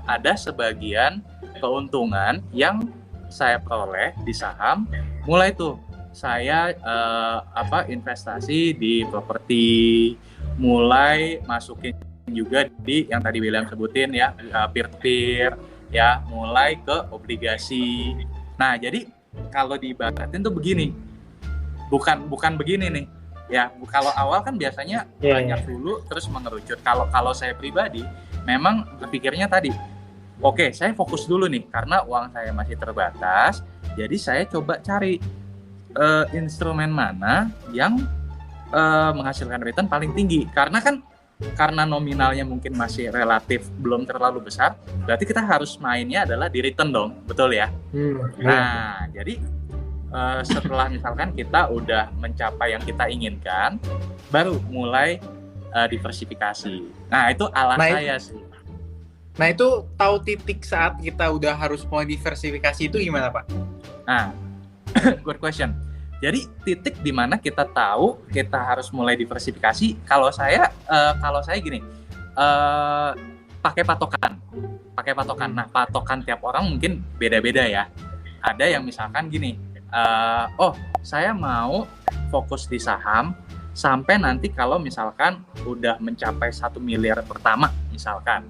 ada sebagian keuntungan yang saya peroleh di saham, mulai tuh saya investasi di properti, mulai masukin juga di yang tadi William sebutin ya, peer-to-peer ya, mulai ke obligasi. Nah, jadi kalau diibaratin tuh begini, bukan begini nih ya. Kalau awal kan biasanya banyak dulu terus mengerucut. Kalau saya pribadi memang berpikirnya tadi, oke, saya fokus dulu nih karena uang saya masih terbatas, jadi saya coba cari instrumen mana yang menghasilkan return paling tinggi. Karena nominalnya mungkin masih relatif belum terlalu besar, berarti kita harus mainnya adalah di return dong, betul ya? Nah, jadi setelah misalkan kita udah mencapai yang kita inginkan, baru mulai diversifikasi. Nah, itu saya sih. Nah, itu tahu titik saat kita udah harus mulai diversifikasi itu gimana, Pak? Nah, good question. Jadi titik di mana kita tahu kita harus mulai diversifikasi, kalau saya gini, pakai patokan. Nah, patokan tiap orang mungkin beda-beda ya. Ada yang misalkan gini, saya mau fokus di saham sampai nanti kalau misalkan udah mencapai 1 miliar pertama misalkan,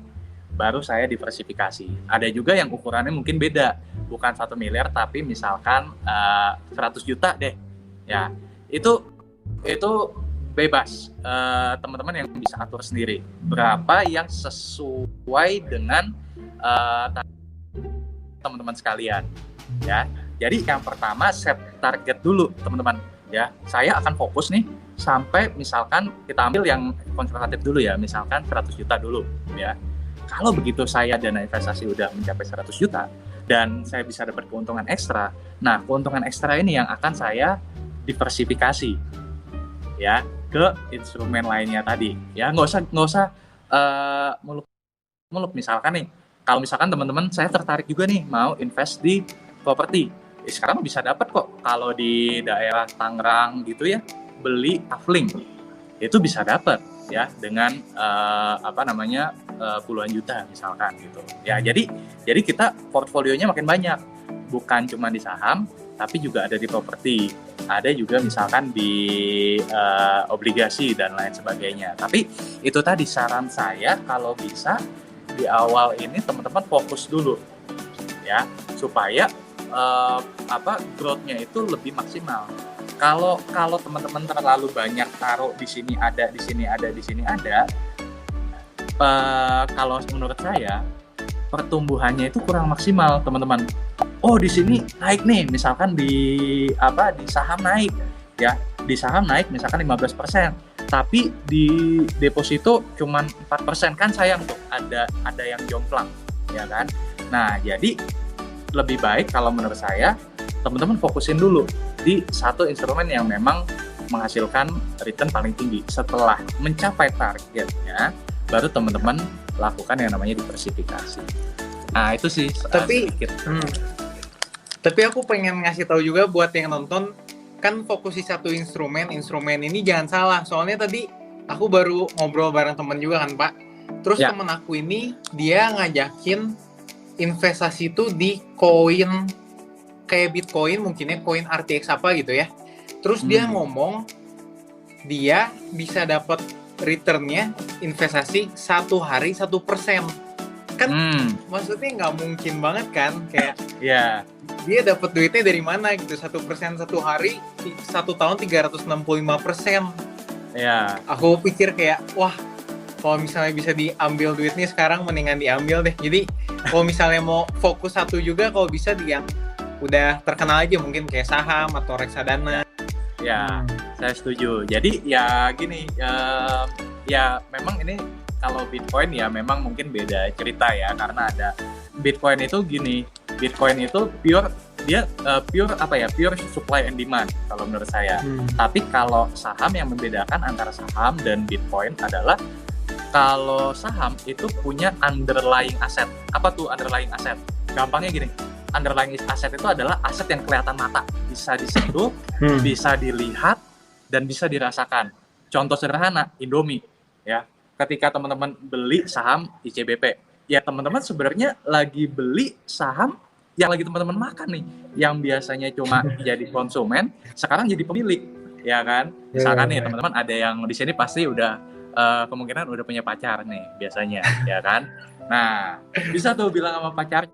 baru saya diversifikasi. Ada juga yang ukurannya mungkin beda, bukan 1 miliar tapi misalkan 100 juta deh ya. Itu bebas, teman-teman yang bisa atur sendiri berapa yang sesuai dengan teman-teman sekalian ya. Jadi yang pertama set target dulu teman-teman ya. Saya akan fokus nih sampai misalkan kita ambil yang konservatif dulu ya, misalkan 100 juta dulu ya. Kalau begitu saya dana investasi udah mencapai 100 juta dan saya bisa dapat keuntungan ekstra, nah keuntungan ekstra ini yang akan saya diversifikasi ya ke instrumen lainnya tadi ya. Nggak usah muluk-muluk. Misalkan nih, kalau misalkan teman-teman saya tertarik juga nih mau invest di properti, sekarang bisa dapat kok kalau di daerah Tangerang gitu ya, beli kafling itu bisa dapat ya dengan puluhan juta misalkan gitu ya. Jadi kita portfolionya makin banyak, bukan cuma di saham tapi juga ada di properti, ada juga misalkan di obligasi dan lain sebagainya. Tapi itu tadi saran saya, kalau bisa di awal ini teman-teman fokus dulu ya, supaya growth-nya itu lebih maksimal. Kalau teman-teman terlalu banyak taruh di sini ada, di sini ada, di sini ada, kalau menurut saya pertumbuhannya itu kurang maksimal, teman-teman. Oh, di sini naik nih, misalkan di saham naik ya, di saham naik misalkan 15%, tapi di deposito cuman 4%, kan sayang tuh, ada yang jomplang ya kan. Nah, jadi lebih baik kalau menurut saya teman-teman fokusin dulu di satu instrumen yang memang menghasilkan return paling tinggi. Setelah mencapai targetnya, baru teman-teman lakukan yang namanya diversifikasi. Nah, itu sih Tapi aku pengen ngasih tahu juga buat yang nonton, kan fokus di satu instrumen ini jangan salah. Soalnya tadi aku baru ngobrol bareng temen juga kan, Pak. Terus temen aku ini dia ngajakin investasi itu di koin kayak Bitcoin, mungkin ya koin RTX apa gitu ya. Terus dia ngomong dia bisa dapat returnnya investasi 1 hari 1%. Kan maksudnya nggak mungkin banget kan, kayak dia dapat duitnya dari mana gitu, 1% 1 hari, 1 tahun 365%. Aku pikir kayak wah, kalau misalnya bisa diambil duitnya sekarang mendingan diambil deh. Jadi kalau misalnya mau fokus satu juga, kalau bisa di yang udah terkenal aja, mungkin kayak saham atau reksadana. Ya, saya setuju. Jadi ya gini, ya memang ini kalau Bitcoin ya memang mungkin beda cerita ya, karena ada Bitcoin itu gini, Bitcoin itu pure supply and demand kalau menurut saya. Tapi kalau saham, yang membedakan antara saham dan Bitcoin adalah kalau saham itu punya underlying asset. Apa tuh underlying asset? Gampangnya gini, underlying asset itu adalah aset yang kelihatan mata, bisa disentuh, bisa dilihat, dan bisa dirasakan. Contoh sederhana, Indomie ya. Ketika teman-teman beli saham ICBP, ya teman-teman sebenarnya lagi beli saham yang lagi teman-teman makan nih, yang biasanya cuma jadi konsumen, sekarang jadi pemilik, ya kan? Misalkan nih teman-teman ada yang di sini pasti udah kemungkinan udah punya pacar nih biasanya, ya kan? Nah, bisa tuh bilang sama pacar,